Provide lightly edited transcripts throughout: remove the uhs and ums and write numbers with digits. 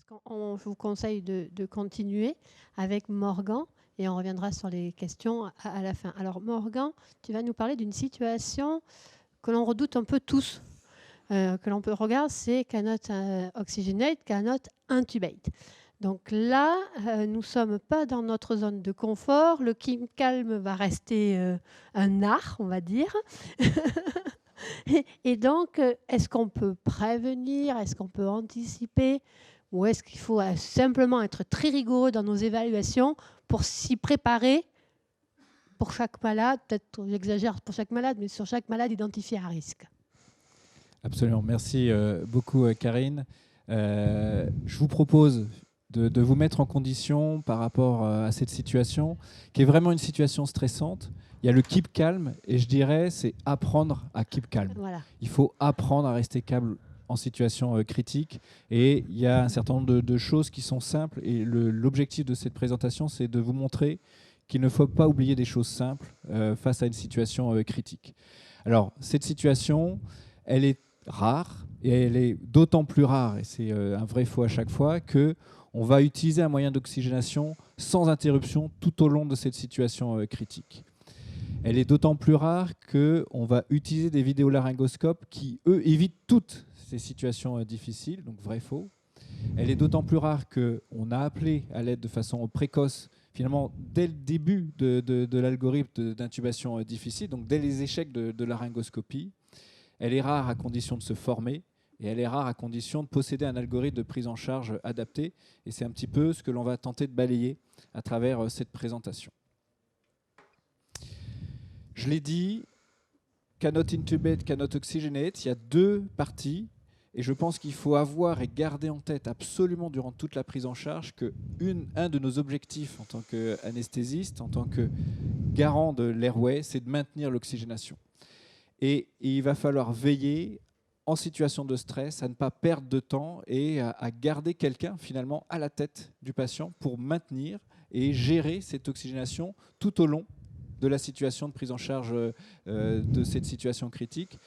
Je vous conseille de continuer avec Morgan et on reviendra sur les questions à la fin. Alors Morgan, tu vas nous parler d'une situation que l'on redoute un peu tous, que l'on peut regarder, c'est cannot oxygenate, cannot intubate. Donc là, nous ne sommes pas dans notre zone de confort. Le calme va rester un art, on va dire. Et donc, est-ce qu'on peut prévenir? Est-ce qu'on peut anticiper? Ou est-ce qu'il faut simplement être très rigoureux dans nos évaluations pour s'y préparer pour chaque malade? Peut-être j'exagère pour chaque malade, mais sur chaque malade identifié à risque. Absolument. Merci beaucoup, Karine. Je vous propose de vous mettre en condition par rapport à cette situation, qui est vraiment une situation stressante. Il y a le keep calm, et je dirais, c'est apprendre à keep calm. Voilà. Il faut apprendre à rester calme en situation critique. Et il y a un certain nombre de choses qui sont simples. Et l'objectif de cette présentation, c'est de vous montrer qu'il ne faut pas oublier des choses simples face à une situation critique. Alors, cette situation, elle est rare, et elle est d'autant plus rare, et c'est un vrai faux à chaque fois, qu'on va utiliser un moyen d'oxygénation sans interruption tout au long de cette situation critique. Elle est d'autant plus rare qu'on va utiliser des vidéolaryngoscopes qui, eux, évitent toutes ces situations difficiles, donc vrai-faux. Elle est d'autant plus rare qu'on a appelé à l'aide de façon précoce, finalement, dès le début de l'algorithme d'intubation difficile, donc dès les échecs de laryngoscopie. Elle est rare à condition de se former, et elle est rare à condition de posséder un algorithme de prise en charge adapté. Et c'est un petit peu ce que l'on va tenter de balayer à travers cette présentation. Je l'ai dit, cannot intubate, cannot oxygenate, il y a deux parties. Et je pense qu'il faut avoir et garder en tête absolument durant toute la prise en charge qu'un de nos objectifs en tant qu'anesthésiste, en tant que garant de l'airway, c'est de maintenir l'oxygénation. Et il va falloir veiller en situation de stress à ne pas perdre de temps et à garder quelqu'un finalement à la tête du patient pour maintenir et gérer cette oxygénation tout au long de la situation de prise en charge de cette situation critique.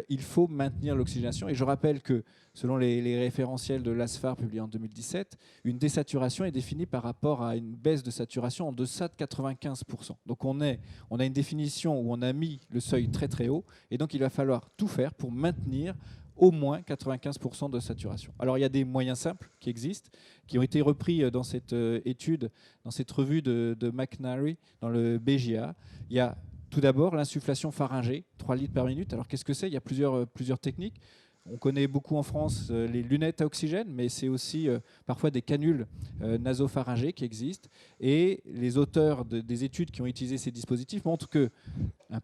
Il faut maintenir l'oxygénation. Et je rappelle que, selon les référentiels de l'ASFAR publiés en 2017, une désaturation est définie par rapport à une baisse de saturation en deçà de 95%. Donc on a une définition où on a mis le seuil très très haut, et donc il va falloir tout faire pour maintenir au moins 95% de saturation. Alors il y a des moyens simples qui existent, qui ont été repris dans cette étude, dans cette revue de McNary, dans le BJA. Il y a tout d'abord l'insufflation pharyngée, 3 litres par minute. Alors qu'est-ce que c'est? Il y a plusieurs techniques. On connaît beaucoup en France les lunettes à oxygène, mais c'est aussi parfois des canules nasopharyngées qui existent. Et les auteurs des études qui ont utilisé ces dispositifs montrent qu'un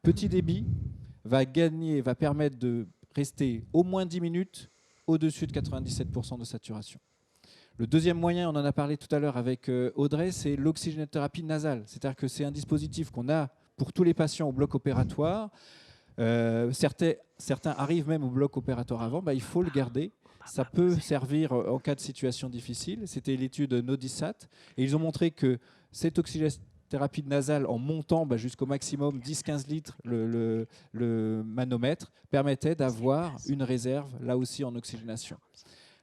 petit débit va permettre de rester au moins 10 minutes au-dessus de 97% de saturation. Le deuxième moyen, on en a parlé tout à l'heure avec Audrey, c'est l'oxygénothérapie nasale. C'est-à-dire que c'est un dispositif qu'on a pour tous les patients au bloc opératoire. Certains arrivent même au bloc opératoire avant, il faut le garder. Ça peut servir en cas de situation difficile. C'était l'étude Nodisat. Et ils ont montré que cette oxygénothérapie nasale en montant jusqu'au maximum 10-15 litres le manomètre permettait d'avoir une réserve, là aussi en oxygénation.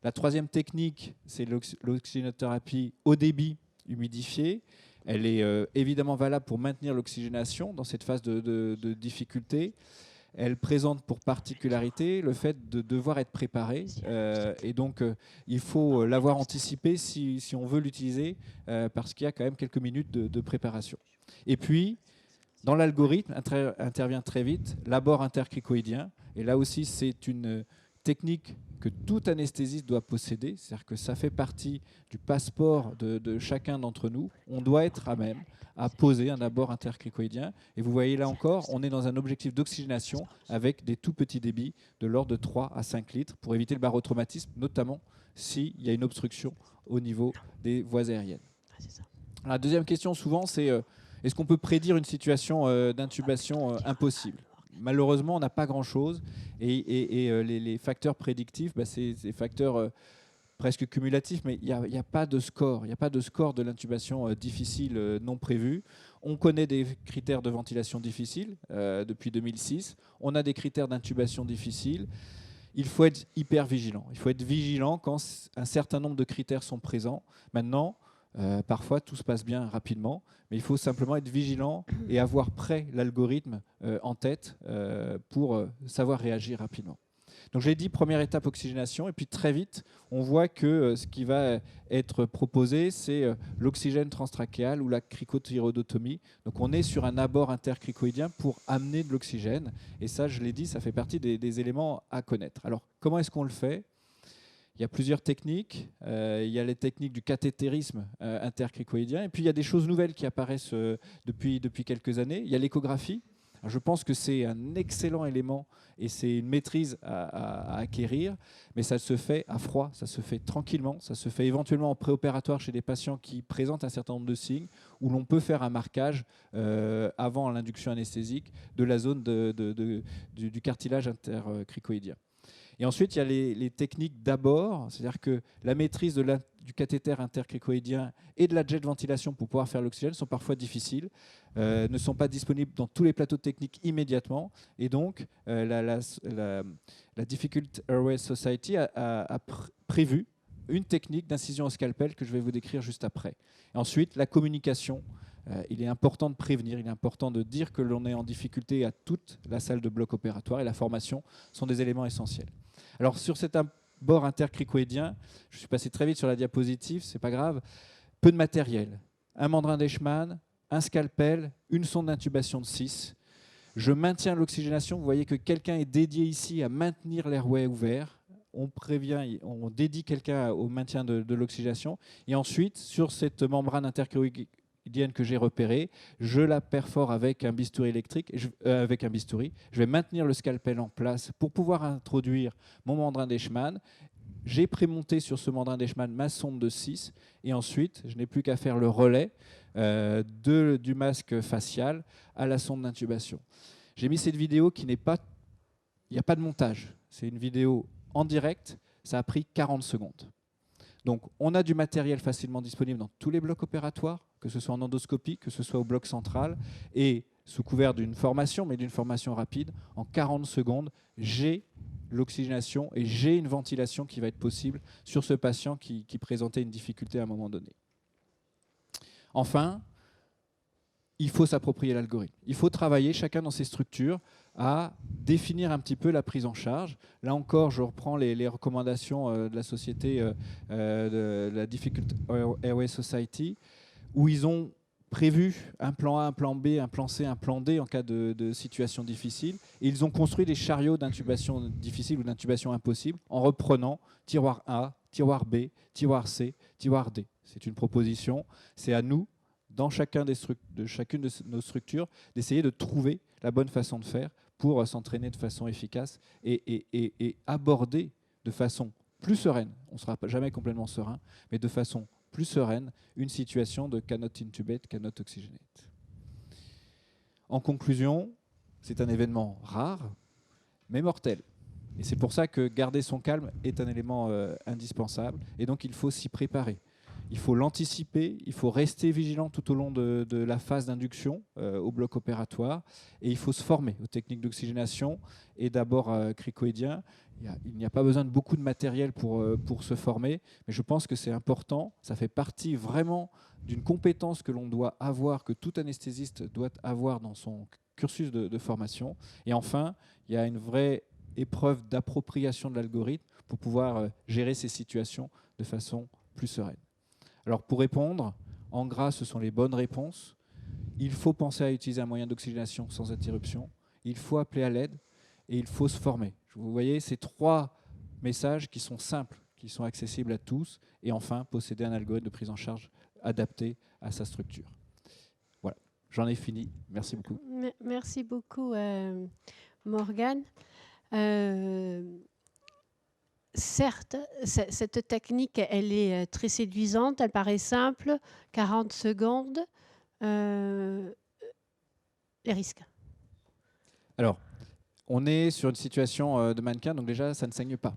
La troisième technique, c'est l'oxygénothérapie haut débit humidifiée. Elle est évidemment valable pour maintenir l'oxygénation dans cette phase de difficulté. Elle présente pour particularité le fait de devoir être préparé. Et donc, il faut l'avoir anticipé si on veut l'utiliser, parce qu'il y a quand même quelques minutes de préparation. Et puis, dans l'algorithme, intervient très vite l'abord intercricoïdien. Et là aussi, c'est une technique que tout anesthésiste doit posséder, c'est-à-dire que ça fait partie du passeport de chacun d'entre nous. On doit être à même à poser un abord intercricoïdien. Et vous voyez là encore, on est dans un objectif d'oxygénation avec des tout petits débits de l'ordre de 3 à 5 litres pour éviter le barotraumatisme, notamment s'il y a une obstruction au niveau des voies aériennes. La deuxième question souvent, c'est est-ce qu'on peut prédire une situation d'intubation impossible? Malheureusement, on n'a pas grand-chose. Et les facteurs prédictifs, c'est des facteurs presque cumulatifs, mais il n'y a pas de score. Il n'y a pas de score de l'intubation difficile non prévue. On connaît des critères de ventilation difficile depuis 2006. On a des critères d'intubation difficile. il faut être hyper vigilant. Il faut être vigilant quand un certain nombre de critères sont présents. Maintenant, parfois, tout se passe bien rapidement, mais il faut simplement être vigilant et avoir prêt l'algorithme en tête pour savoir réagir rapidement. Donc, je l'ai dit, première étape, oxygénation. Et puis, très vite, on voit que ce qui va être proposé, c'est l'oxygène transtrachéal ou la cricothyroïdotomie. Donc, on est sur un abord intercricoïdien pour amener de l'oxygène. Et ça, je l'ai dit, ça fait partie des éléments à connaître. Alors, comment est-ce qu'on le fait ? Il y a plusieurs techniques. Il y a les techniques du cathétérisme intercricoïdien. Et puis, il y a des choses nouvelles qui apparaissent depuis quelques années. Il y a l'échographie. Alors, je pense que c'est un excellent élément et c'est une maîtrise à acquérir, mais ça se fait à froid, ça se fait tranquillement, ça se fait éventuellement en préopératoire chez des patients qui présentent un certain nombre de signes, où l'on peut faire un marquage avant l'induction anesthésique de la zone du cartilage intercricoïdien. Et ensuite, il y a les techniques d'abord, c'est-à-dire que la maîtrise du cathéter intercricoïdien et de la jet de ventilation pour pouvoir faire l'oxygène sont parfois difficiles, ne sont pas disponibles dans tous les plateaux techniques immédiatement. Et donc, la Difficult Airway Society a prévu une technique d'incision au scalpel que je vais vous décrire juste après. Et ensuite, la communication. Il est important de prévenir, il est important de dire que l'on est en difficulté à toute la salle de bloc opératoire, et la formation sont des éléments essentiels. Alors sur cet abord intercricoïdien, je suis passé très vite sur la diapositive, c'est pas grave, peu de matériel, un mandrin d'Eichmann, un scalpel, une sonde d'intubation de 6. Je maintiens l'oxygénation, vous voyez que quelqu'un est dédié ici à maintenir l'airway ouvert. On prévient, on dédie quelqu'un au maintien de l'oxygénation. Et ensuite, sur cette membrane intercricoïdienne que j'ai repérée, je la perfore avec un bistouri électrique, avec un bistouri. Je vais maintenir le scalpel en place pour pouvoir introduire mon mandrin d'Eichmann. J'ai prémonté sur ce mandrin d'Eichmann ma sonde de 6 et ensuite, je n'ai plus qu'à faire le relais du masque facial à la sonde d'intubation. J'ai mis cette vidéo qui n'est pas... Il n'y a pas de montage. C'est une vidéo en direct. Ça a pris 40 secondes. Donc, on a du matériel facilement disponible dans tous les blocs opératoires, que ce soit en endoscopie, que ce soit au bloc central, et sous couvert d'une formation, mais d'une formation rapide, en 40 secondes, j'ai l'oxygénation et j'ai une ventilation qui va être possible sur ce patient qui présentait une difficulté à un moment donné. Enfin, il faut s'approprier l'algorithme. Il faut travailler chacun dans ses structures à définir un petit peu la prise en charge. Là encore, je reprends les recommandations de la société de la Difficult Airway Society, où ils ont prévu un plan A, un plan B, un plan C, un plan D en cas de situation difficile. Et ils ont construit des chariots d'intubation difficile ou d'intubation impossible en reprenant tiroir A, tiroir B, tiroir C, tiroir D. C'est une proposition. C'est à nous, dans chacune de nos structures, d'essayer de trouver la bonne façon de faire pour s'entraîner de façon efficace et aborder de façon plus sereine. On ne sera jamais complètement serein, mais de façon plus sereine une situation de cannot intubate, cannot oxygenate. En conclusion, c'est un événement rare, mais mortel. Et c'est pour ça que garder son calme est un élément indispensable. Et donc, il faut s'y préparer. Il faut l'anticiper, il faut rester vigilant tout au long de la phase d'induction au bloc opératoire. Et il faut se former aux techniques d'oxygénation et d'abord cricoïdien. Il n'y a pas besoin de beaucoup de matériel pour se former, mais je pense que c'est important. Ça fait partie vraiment d'une compétence que l'on doit avoir, que tout anesthésiste doit avoir dans son cursus de formation. Et enfin, il y a une vraie épreuve d'appropriation de l'algorithme pour pouvoir gérer ces situations de façon plus sereine. Alors pour répondre, en gras, ce sont les bonnes réponses. Il faut penser à utiliser un moyen d'oxygénation sans interruption. Il faut appeler à l'aide et il faut se former. Vous voyez, ces 3 messages qui sont simples, qui sont accessibles à tous. Et enfin, posséder un algorithme de prise en charge adapté à sa structure. Voilà, j'en ai fini. Merci beaucoup. Merci beaucoup, Morgane. Certes, cette technique, elle est très séduisante, elle paraît simple, 40 secondes. Les risques. Alors, on est sur une situation de mannequin, donc déjà, ça ne saigne pas.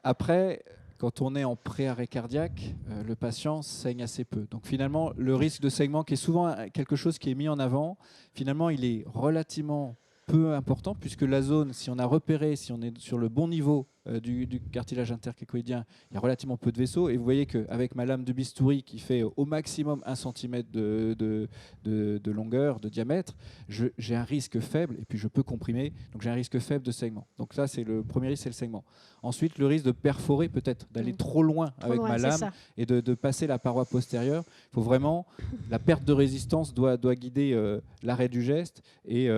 Après, quand on est en pré-arrêt cardiaque, le patient saigne assez peu. Donc finalement, le risque de saignement, qui est souvent quelque chose qui est mis en avant, finalement, il est relativement peu important, puisque la zone, si on a repéré, si on est sur le bon niveau du cartilage intercricoïdien, il y a relativement peu de vaisseaux. Et vous voyez qu'avec ma lame de bistouri qui fait au maximum 1 cm de longueur, de diamètre, j'ai un risque faible, et puis je peux comprimer, donc j'ai un risque faible de saignement. Donc ça, c'est le premier risque, c'est le saignement. Ensuite, le risque de perforer, peut-être, d'aller trop loin avec ma lame et de passer la paroi postérieure. Il faut vraiment, la perte de résistance doit guider l'arrêt du geste. Et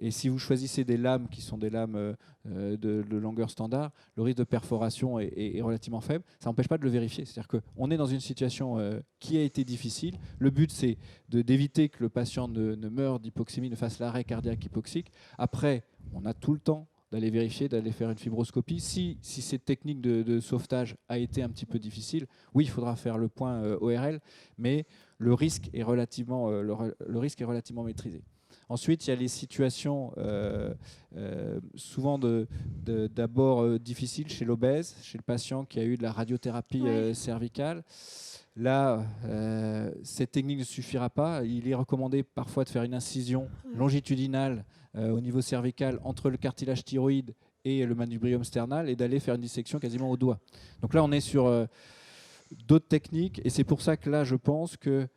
si vous choisissez des lames qui sont des lames de longueur standard, le risque de perforation est relativement faible. Ça n'empêche pas de le vérifier. C'est-à-dire qu'on est dans une situation qui a été difficile. Le but, c'est d'éviter que le patient ne meure d'hypoxémie, ne fasse l'arrêt cardiaque hypoxique. Après, on a tout le temps d'aller vérifier, d'aller faire une fibroscopie. Si cette technique de sauvetage a été un petit peu difficile, oui, il faudra faire le point ORL, mais le risque est relativement maîtrisé. Ensuite, il y a les situations souvent d'abord difficiles chez l'obèse, chez le patient qui a eu de la radiothérapie cervicale. Là, cette technique ne suffira pas. Il est recommandé parfois de faire une incision longitudinale au niveau cervical entre le cartilage thyroïde et le manubrium sternal et d'aller faire une dissection quasiment au doigt. Donc là, on est sur d'autres techniques et c'est pour ça que là, je pense que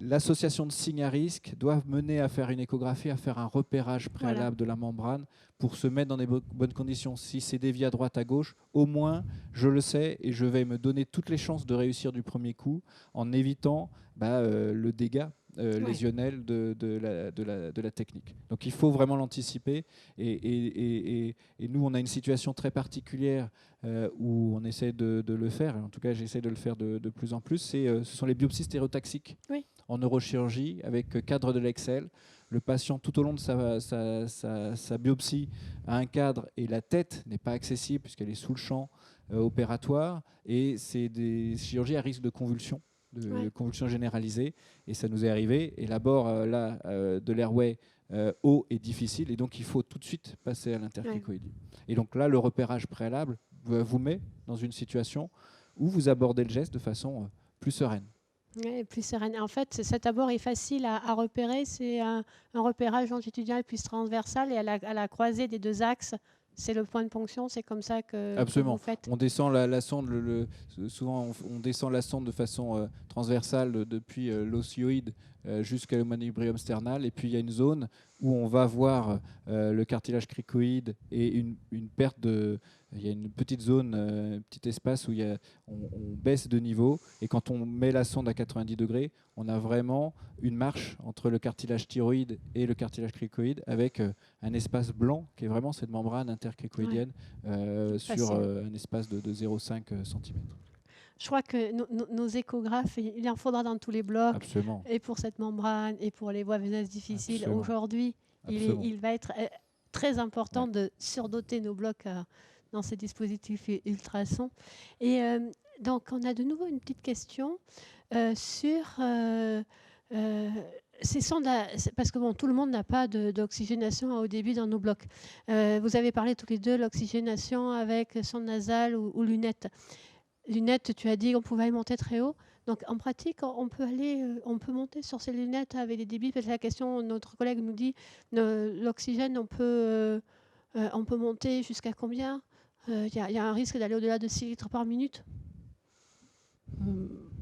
l'association de signes à risque doit mener à faire une échographie, à faire un repérage préalable de la membrane pour se mettre dans des bonnes conditions. Si c'est dévié à droite, à gauche, au moins, je le sais et je vais me donner toutes les chances de réussir du premier coup en évitant le dégât lésionnel de la technique. Donc il faut vraiment l'anticiper. Et nous, on a une situation très particulière où on essaie de le faire. En tout cas, j'essaie de le faire de plus en plus. Ce sont les biopsies stéréotaxiques. En neurochirurgie, avec cadre de l'Excel. Le patient, tout au long de sa biopsie, a un cadre et la tête n'est pas accessible puisqu'elle est sous le champ opératoire. Et c'est des chirurgies à risque de convulsion, convulsion généralisée. Et ça nous est arrivé. Et l'abord de l'airway haut est difficile. Et donc, il faut tout de suite passer à l'intercricoïdie. Et donc là, le repérage préalable vous met dans une situation où vous abordez le geste de façon plus sereine. Oui, plus sereine. En fait, cet abord est facile à repérer. C'est un repérage longitudinal puis transversal et à la croisée des deux axes. C'est le point de ponction, c'est comme ça que vous faites. On descend la sonde, souvent on descend la sonde de façon transversale depuis l'osioïde jusqu'au manubrium sternal. Et puis il y a une zone où on va voir le cartilage cricoïde et une perte de... Il y a une petite zone, un petit espace où on baisse de niveau. Et quand on met la sonde à 90 degrés, on a vraiment une marche entre le cartilage thyroïde et le cartilage cricoïde avec un espace blanc qui est vraiment cette membrane intercricoïdienne sur un espace de 0,5 cm. Je crois que nos échographes, il en faudra dans tous les blocs. Absolument. Et pour cette membrane et pour les voies veineuses difficiles. Absolument. Aujourd'hui, il va être très important de surdoter nos blocs dans ces dispositifs ultrasons. Et donc, on a de nouveau une petite question sur ces sondes, parce que tout le monde n'a pas d'oxygénation au début dans nos blocs. Vous avez parlé tous les deux de l'oxygénation avec sonde nasale ou lunettes. Lunettes, tu as dit qu'on pouvait monter très haut. Donc en pratique, on peut monter sur ces lunettes avec des débits. Parce que la question, notre collègue nous dit, l'oxygène, on peut monter jusqu'à combien ? Il y a un risque d'aller au-delà de 6 litres par minute ?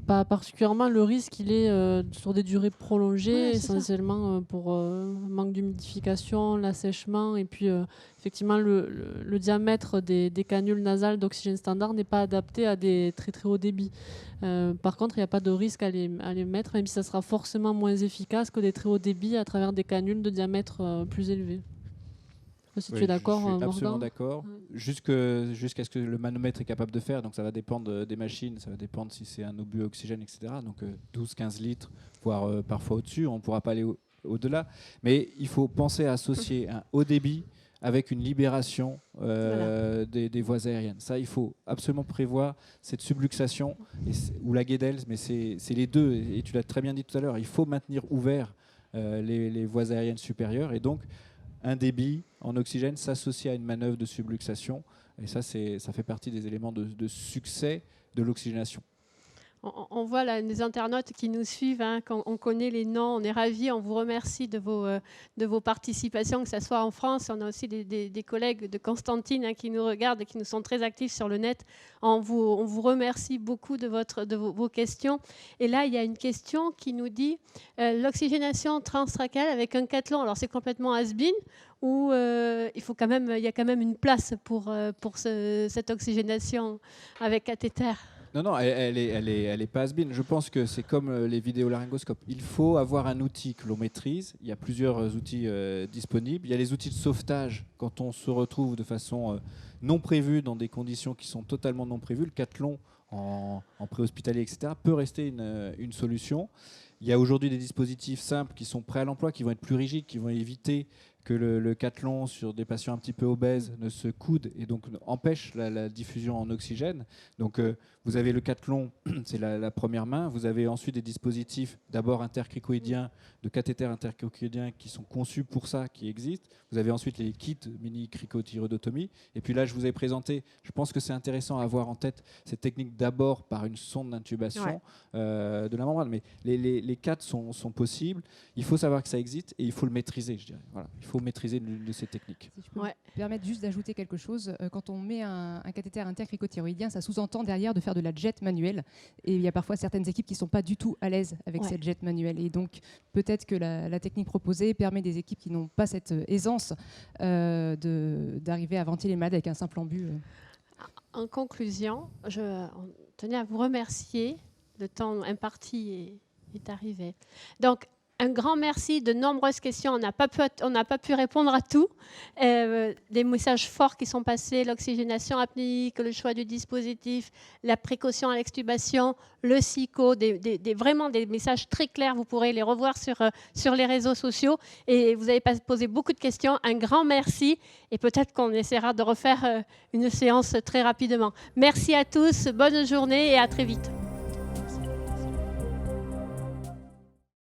Pas particulièrement. Le risque, il est sur des durées prolongées, essentiellement pour manque d'humidification, l'assèchement. Et puis, effectivement, le diamètre des canules nasales d'oxygène standard n'est pas adapté à des très très hauts débits. Par contre, il n'y a pas de risque à les mettre, même si ça sera forcément moins efficace que des très hauts débits à travers des canules de diamètre plus élevé. Si tu es d'accord, je suis Morgan. absolument d'accord. Jusqu'à ce que le manomètre est capable de faire, donc ça va dépendre des machines, ça va dépendre si c'est un obus à oxygène, etc. Donc 12-15 litres, voire parfois au-dessus, on ne pourra pas aller au-delà. Mais il faut penser à associer un haut débit avec une libération des voies aériennes. Ça, il faut absolument prévoir cette subluxation ou la Guedels, mais c'est les deux. Et tu l'as très bien dit tout à l'heure, il faut maintenir ouvert les voies aériennes supérieures. Et donc, un débit en oxygène s'associe à une manœuvre de subluxation. Et ça fait partie des éléments de succès de l'oxygénation. On voit là, les internautes qui nous suivent, hein, on connaît les noms, on est ravis, on vous remercie de vos participations, que ce soit en France. On a aussi des collègues de Constantine, hein, qui nous regardent et qui nous sont très actifs sur le net. On vous remercie beaucoup de vos questions. Et là, il y a une question qui nous dit l'oxygénation transtrachéale avec un cathlon. Alors c'est complètement has-been, ou il y a quand même une place pour cette oxygénation avec cathéter. Non, elle est pas has-been. Je pense que c'est comme les vidéolaryngoscopes. Il faut avoir un outil que l'on maîtrise. Il y a plusieurs outils disponibles. Il y a les outils de sauvetage quand on se retrouve de façon non prévue dans des conditions qui sont totalement non prévues. Le cathlon en préhospitalier, etc., peut rester une solution. Il y a aujourd'hui des dispositifs simples qui sont prêts à l'emploi, qui vont être plus rigides, qui vont éviter que le cathlon sur des patients un petit peu obèses ne se coude et donc empêche la diffusion en oxygène. Donc vous avez le cathlon, c'est la première main. Vous avez ensuite des dispositifs d'abord intercricoïdiens, de cathéters intercricoïdiens qui sont conçus pour ça, qui existent. Vous avez ensuite les kits mini-cricothyroïdotomie. Et puis là, je vous ai présenté, je pense que c'est intéressant à avoir en tête cette technique d'abord par une sonde d'intubation de la membrane. Mais les cas sont possibles. Il faut savoir que ça existe et il faut le maîtriser, je dirais. Voilà. Il faut maîtriser l'une de ces techniques. Si je peux me permettre juste d'ajouter quelque chose, quand on met un cathéter intercricothyroïdien, ça sous-entend derrière de faire de la jet manuelle. Et il y a parfois certaines équipes qui ne sont pas du tout à l'aise avec cette jet manuelle. Et donc, peut-être que la technique proposée permet des équipes qui n'ont pas cette aisance d'arriver à ventiler les malades avec un simple embut. En conclusion, je tenais à vous remercier. Le temps imparti est arrivé. Donc, un grand merci, de nombreuses questions, on n'a pas pu répondre à tout. Des messages forts qui sont passés, l'oxygénation apnéique, le choix du dispositif, la précaution à l'extubation, le SICO, vraiment des messages très clairs, vous pourrez les revoir sur les réseaux sociaux. Et vous avez posé beaucoup de questions, un grand merci, et peut-être qu'on essaiera de refaire une séance très rapidement. Merci à tous, bonne journée et à très vite.